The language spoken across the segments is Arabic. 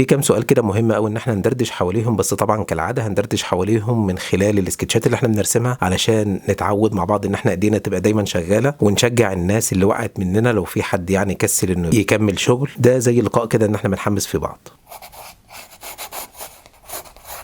في كام سؤال كده مهم قوي ان احنا ندردش حواليهم، بس طبعا كالعاده هندردش حواليهم من خلال السكتشات اللي احنا بنرسمها علشان نتعود مع بعض ان احنا ايدينا تبقى دايما شغاله، ونشجع الناس اللي وقعت مننا لو في حد يعني كسل انه يكمل شغل. ده زي لقاء كده ان احنا بنحمس في بعض.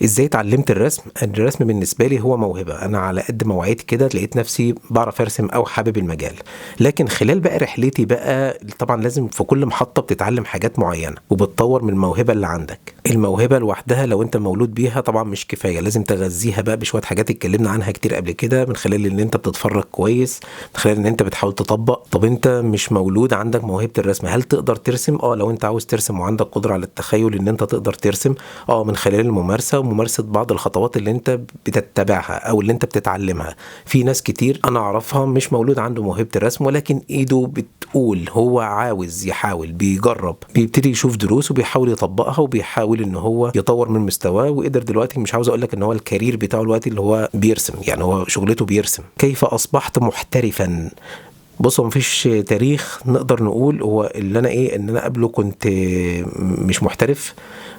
ازاي اتعلمت الرسم؟ الرسم بالنسبه لي هو موهبه، انا على قد ما وعيت كده لقيت نفسي بعرف ارسم او حابب المجال. لكن خلال بقى رحلتي بقى طبعا لازم في كل محطه بتتعلم حاجات معينه وبتطور من الموهبه اللي عندك. الموهبه لوحدها لو انت مولود بيها طبعا مش كفايه، لازم تغذيها بقى بشويه حاجات اتكلمنا عنها كتير قبل كده، من خلال ان انت بتتفرج كويس، من خلال ان انت بتحاول تطبق. طب انت مش مولود عندك موهبه الرسم، هل تقدر ترسم؟ لو انت عاوز ترسم وعندك قدره على التخيل ان انت تقدر ترسم من خلال الممارسه وممارسه بعض الخطوات اللي انت بتتبعها او اللي انت بتتعلمها. في ناس كتير انا اعرفها مش مولود عنده موهبه الرسم، ولكن ايده بتقول هو عاوز يحاول، بيجرب، بيبتدي يشوف دروس وبيحاول يطبقها وبيحاول ان هو يطور من مستواه، وقدر دلوقتي مش عاوز اقول لك ان هو الكارير بتاعه دلوقتي اللي هو بيرسم، يعني هو شغلته بيرسم. كيف اصبحت محترفا؟ بصوا مفيش تاريخ نقدر نقول هو اللي انا ان انا قبله كنت مش محترف.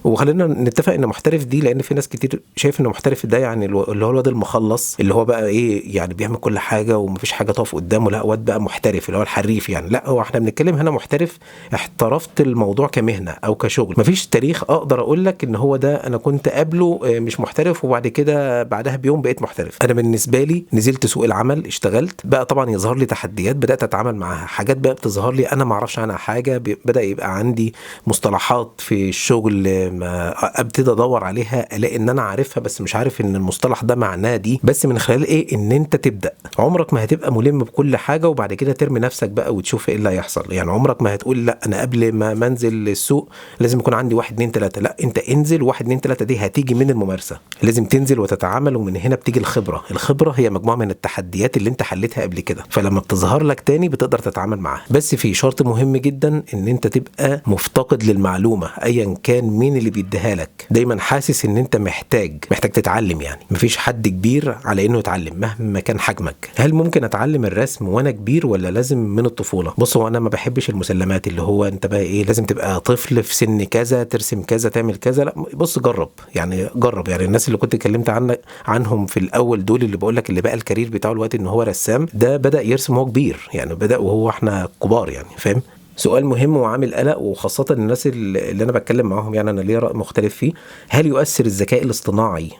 وخلينا نتفق ان محترف دي، لان في ناس كتير شايف ان محترف ده يعني اللي هو الواد المخلص اللي هو بقى يعني بيعمل كل حاجه ومفيش حاجه تقف قدامه. لا، واد بقى محترف اللي هو الحريف يعني. لا، هو احنا بنتكلم هنا محترف احترفت الموضوع كمهنه او كشغل. مفيش تاريخ اقدر اقول لك ان هو ده انا كنت قبله مش محترف وبعد كده بعدها بيوم بقيت محترف. انا بالنسبه لي نزلت سوق العمل، اشتغلت بقى، طبعا يظهر لي تحديات بدات اتعامل معاها، حاجات بقى بتظهر لي انا ما اعرفش عنها حاجه، بدا يبقى عندي مصطلحات في الشغل ما ابتدي ادور عليها، الاقي ان انا عارفها بس مش عارف ان المصطلح ده معناه دي. بس من خلال ان انت تبدا، عمرك ما هتبقى ملم بكل حاجه وبعد كده ترمي نفسك بقى وتشوف ايه اللي هيحصل. يعني عمرك ما هتقول لا انا قبل ما انزل السوق لازم يكون عندي 1 2 3. لا، انت انزل 1 2 3 دي هتيجي من الممارسه، لازم تنزل وتتعامل، ومن هنا بتيجي الخبره. الخبره هي مجموعه من التحديات اللي انت حلتها قبل كده، فلما بتظهر لك تاني بتقدر تتعامل معاها. بس في شرط مهم جدا، ان انت تبقى مفتقد للمعلومه ايا كان مين اللي بيديها لك، دايما حاسس ان انت محتاج تتعلم. يعني مفيش حد كبير على انه يتعلم مهما كان حجمك. هل ممكن اتعلم الرسم وانا كبير ولا لازم من الطفوله؟ بص، هو انا ما بحبش المسلمات اللي هو انت بقى لازم تبقى طفل في سن كذا ترسم كذا تعمل كذا. لا، بص، جرب يعني الناس اللي كنت اتكلمت عنهم في الاول دول، اللي بقول لك اللي بقى الكارير بتاعه الوقت ان هو رسام، ده بدا يرسم وهو كبير، يعني بدا وهو احنا كبار، يعني فاهم. سؤال مهم وعامل قلق، وخاصة الناس اللي أنا بتكلم معاهم، يعني أنا ليه رأي مختلف فيه. هل يؤثر الذكاء الاصطناعي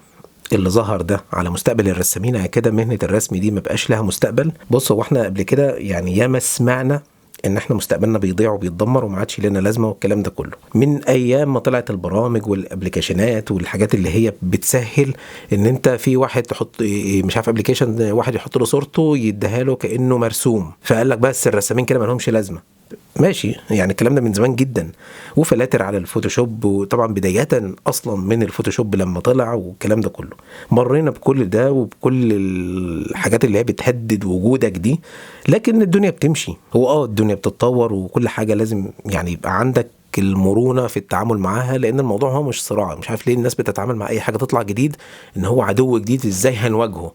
اللي ظهر ده على مستقبل الرسامين؟ يعني كده مهنة الرسم دي ما بقاش لها مستقبل؟ بص، هو احنا قبل كده يعني ياما سمعنا ان احنا مستقبلنا بيضيع وبيتدمر وما عادش لنا لازمه والكلام ده كله، من ايام ما طلعت البرامج والابلكيشنات والحاجات اللي هي بتسهل ان انت في واحد تحط مش عارف ابلكيشن، واحد يحط له صورته يديها له كانه مرسوم، فقال لك بس الرسامين كده ما لهمش لازمه. ماشي، يعني الكلام ده من زمان جدا، وفلاتر على الفوتوشوب، وطبعا بداية اصلا من الفوتوشوب لما طلع والكلام ده كله، مرينا بكل ده وبكل الحاجات اللي هي بتهدد وجودك دي. لكن الدنيا بتمشي، هو الدنيا بتتطور وكل حاجة لازم يعني يبقى عندك المرونة في التعامل معاها، لان الموضوع هو مش صراع. مش عارف ليه الناس بتتعامل مع اي حاجة تطلع جديد ان هو عدو جديد ازاي هنواجهه.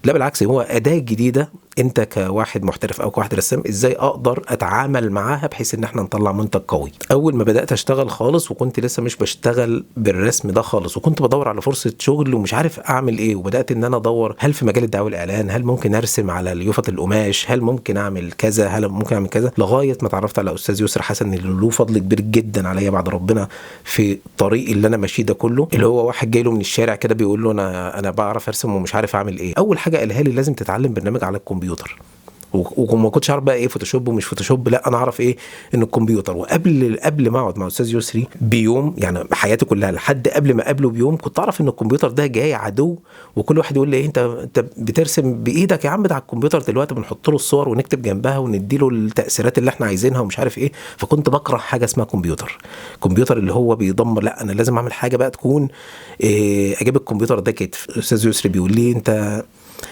لا، بالعكس، هو أداة جديدة. انت كواحد محترف او كواحد رسام ازاي اقدر اتعامل معاها بحيث ان احنا نطلع منتج قوي. اول ما بدأت اشتغل خالص وكنت لسه مش بشتغل بالرسم ده خالص، وكنت بدور على فرصة شغل ومش عارف اعمل ايه، وبدأت ان انا ادور هل في مجال الدعاية والاعلان، هل ممكن ارسم على اليوفط القماش، هل ممكن اعمل كذا، هل ممكن اعمل كذا، لغاية ما اتعرفت على استاذ يسرى حسن اللي له فضل كبير جدا عليا بعد ربنا في الطريق اللي انا ماشيه ده كله. اللي هو واحد جاي له من الشارع كده بيقول له انا بعرف ارسم ومش عارف اعمل ايه. اول حاجة قالها لي لازم تتعلم برنامج على الكمبيوتر، وما كنتش عارف بقى ايه فوتوشوب ومش فوتوشوب. لا، انا اعرف ان الكمبيوتر. وقبل ما اقعد مع استاذ يسري بيوم، يعني حياتي كلها لحد قبل ما اقابله بيوم، كنت اعرف ان الكمبيوتر ده جاي عدو. وكل واحد يقول لي انت بترسم بايدك يا عم، ده على الكمبيوتر دلوقتي بنحط له الصور ونكتب جنبها وندي له التاثيرات اللي احنا عايزينها ومش عارف ايه. فكنت بكره حاجه اسمها كمبيوتر اللي هو بيدمر. لا، انا لازم اعمل حاجه بقى تكون اجيب الكمبيوتر ده كتف. استاذ يسري بيقول لي انت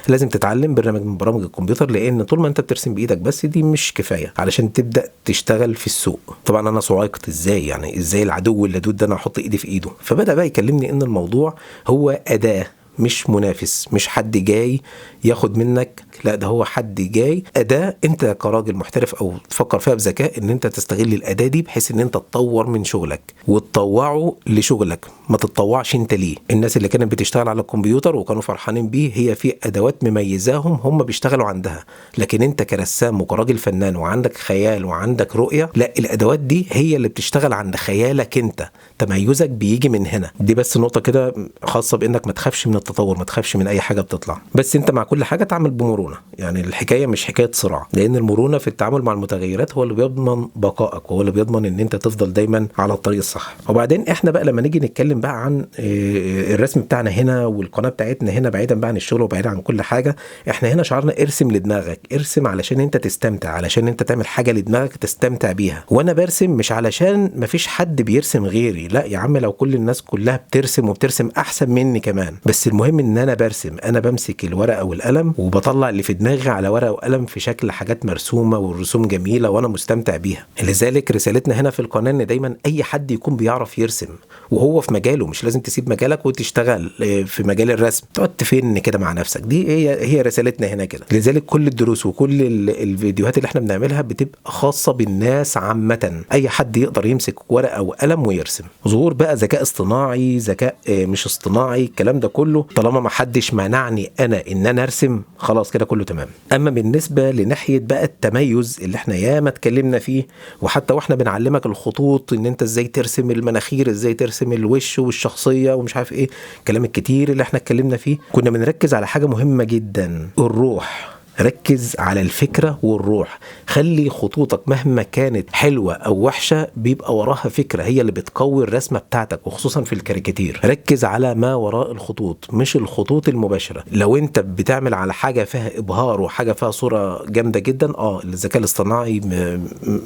لازم تتعلم برنامج من برامج الكمبيوتر، لان طول ما انت بترسم بايدك بس دي مش كفايه علشان تبدا تشتغل في السوق. طبعا انا صعقت ازاي، يعني ازاي العدو اللدود ده انا احط ايدي في ايده. فبدا بقى يكلمني ان الموضوع هو اداه مش منافس، مش حد جاي ياخد منك، لا ده هو حد جاي أداة انت كراجل محترف او تفكر فيها بذكاء ان انت تستغل الأداة دي بحيث ان انت تطور من شغلك وتطوعه لشغلك، ما تتطوعش انت ليه. الناس اللي كانت بتشتغل على الكمبيوتر وكانوا فرحانين بيه هي في أدوات مميزاهم هم بيشتغلوا عندها، لكن انت كرسام وكراجل فنان وعندك خيال وعندك رؤية، لا الأدوات دي هي اللي بتشتغل عند خيالك انت، تميزك بيجي من هنا. دي بس نقطة كده خاصة بانك ما تخافش من التطور، ما تخافش من اي حاجة بتطلع، بس انت مع كل حاجة تعمل بمرونة. يعني الحكاية مش حكاية صراع، لان المرونة في التعامل مع المتغيرات هو اللي بيضمن بقائك وهو اللي بيضمن ان انت تفضل دايما على الطريق الصح. وبعدين احنا بقى لما نيجي نتكلم بقى عن الرسم بتاعنا هنا والقناة بتاعتنا هنا، بعيدا بقى عن الشغل وبعيدا عن كل حاجة، احنا هنا شعارنا ارسم لدماغك، ارسم علشان انت تستمتع، علشان انت تعمل حاجة لدماغك تستمتع بيها. وانا برسم مش علشان مفيش حد بيرسم غيري، لا يا عم، لو كل الناس كلها بترسم وبترسم احسن مني كمان، بس المهم ان انا برسم، انا بمسك الورقة والقلم وبطلع اللي في دماغي على ورقة وقلم في شكل حاجات مرسومة والرسوم جميلة وانا مستمتع بيها. لذلك رسالتنا هنا في القناة ان دايما اي حد يكون بيعرف يرسم وهو في مجاله، مش لازم تسيب مجالك وتشتغل في مجال الرسم تقعد تفن كده مع نفسك، دي هي رسالتنا هنا كده. لذلك كل الدروس وكل الفيديوهات اللي احنا بنعملها بتبقى خاصة بالناس عامة، اي حد يقدر يمسك ورقة وقلم ويرسم. ظهور بقى ذكاء اصطناعي، ذكاء مش اصطناعي، الكلام ده كله طالما ما حدش مانعني انا ان انا ارسم، خلاص كده كله تمام. اما بالنسبة لناحية بقى التميز اللي احنا ياما اتكلمنا فيه، وحتى واحنا بنعلمك الخطوط ان انت ازاي ترسم المناخير، ازاي ترسم الوش والشخصية ومش عارف ايه، الكلام الكتير اللي احنا اتكلمنا فيه، كنا بنركز على حاجة مهمة جدا، الروح. ركز على الفكرة والروح، خلي خطوطك مهما كانت حلوة أو وحشة بيبقى وراها فكرة هي اللي بتقوي الرسمة بتاعتك، وخصوصا في الكاريكاتير ركز على ما وراء الخطوط مش الخطوط المباشرة. لو انت بتعمل على حاجة فيها إبهار وحاجة فيها صورة جامدة جدا، الذكاء الاصطناعي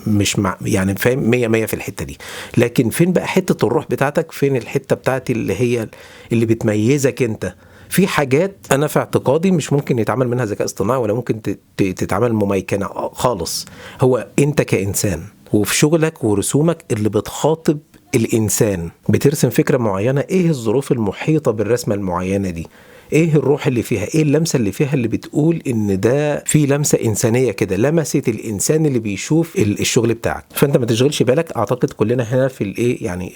مش يعني فاهم 100 في الحتة دي، لكن فين بقى حتة الروح بتاعتك؟ فين الحتة بتاعتي اللي هي اللي بتميزك انت؟ في حاجات انا في اعتقادي مش ممكن يتعمل منها ذكاء اصطناعي ولا ممكن تتعمل مميكنه خالص، هو انت كإنسان وفي شغلك ورسومك اللي بتخاطب الإنسان، بترسم فكرة معينة، ايه الظروف المحيطة بالرسمة المعينة دي، ايه الروح اللي فيها، ايه اللمسة اللي فيها اللي بتقول ان ده في لمسة انسانية كده، لمسة الانسان اللي بيشوف الشغل بتاعك. فانت ما تشغلش بالك، اعتقد كلنا هنا في الايه يعني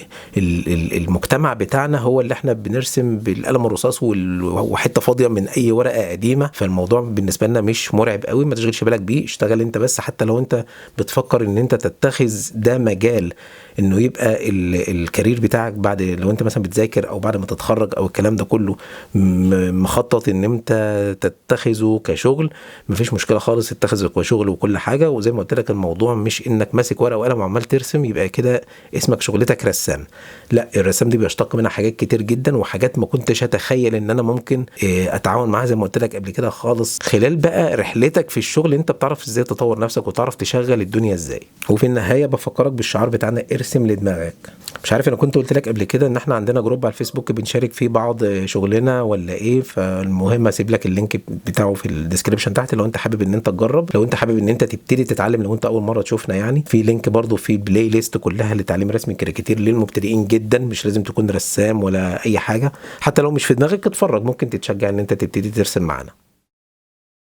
المجتمع بتاعنا هو اللي احنا بنرسم بالقلم الرصاص وحتة فاضية من اي ورقة قديمة، فالموضوع بالنسبة لنا مش مرعب قوي، ما تشغلش بالك بيه، اشتغل انت بس. حتى لو انت بتفكر ان انت تتخذ ده مجال انه يبقى الكارير بتاعك بعد، لو انت مثلا بتذاكر او بعد ما تتخرج او الكلام ده كله مخطط ان انت تتخذه كشغل، مفيش مشكله خالص، اتخذه كشغل وكل حاجه. وزي ما قلت لك الموضوع مش انك ماسك ورقه وقلم وعمال ترسم يبقى كده اسمك شغلتك رسام، لا الرسام دي بيشتق منها حاجات كتير جدا وحاجات ما كنتش اتخيل ان انا ممكن اتعاون معاها زي ما قلت لك قبل كده خالص. خلال بقى رحلتك في الشغل انت بتعرف ازاي تطور نفسك وتعرف تشغل الدنيا ازاي. وفي النهايه بفكرك بالشعار بتاعنا ارسم لدماغك. مش عارف انا كنت قلت لك قبل كده ان احنا عندنا جروب على الفيسبوك بنشارك فيه بعض شغلنا ولا ايه، فالمهم اسيب لك اللينك بتاعه في الديسكريبشن تحت لو انت حابب ان انت تجرب، لو انت حابب ان انت تبتدي تتعلم، لو انت اول مره تشوفنا يعني في لينك برضو في بلاي ليست كلها لتعليم رسم الكاريكاتير للمبتدئين جدا، مش لازم تكون رسام ولا اي حاجه، حتى لو مش في دماغك اتفرج، ممكن تتشجع ان انت تبتدي ترسم معانا.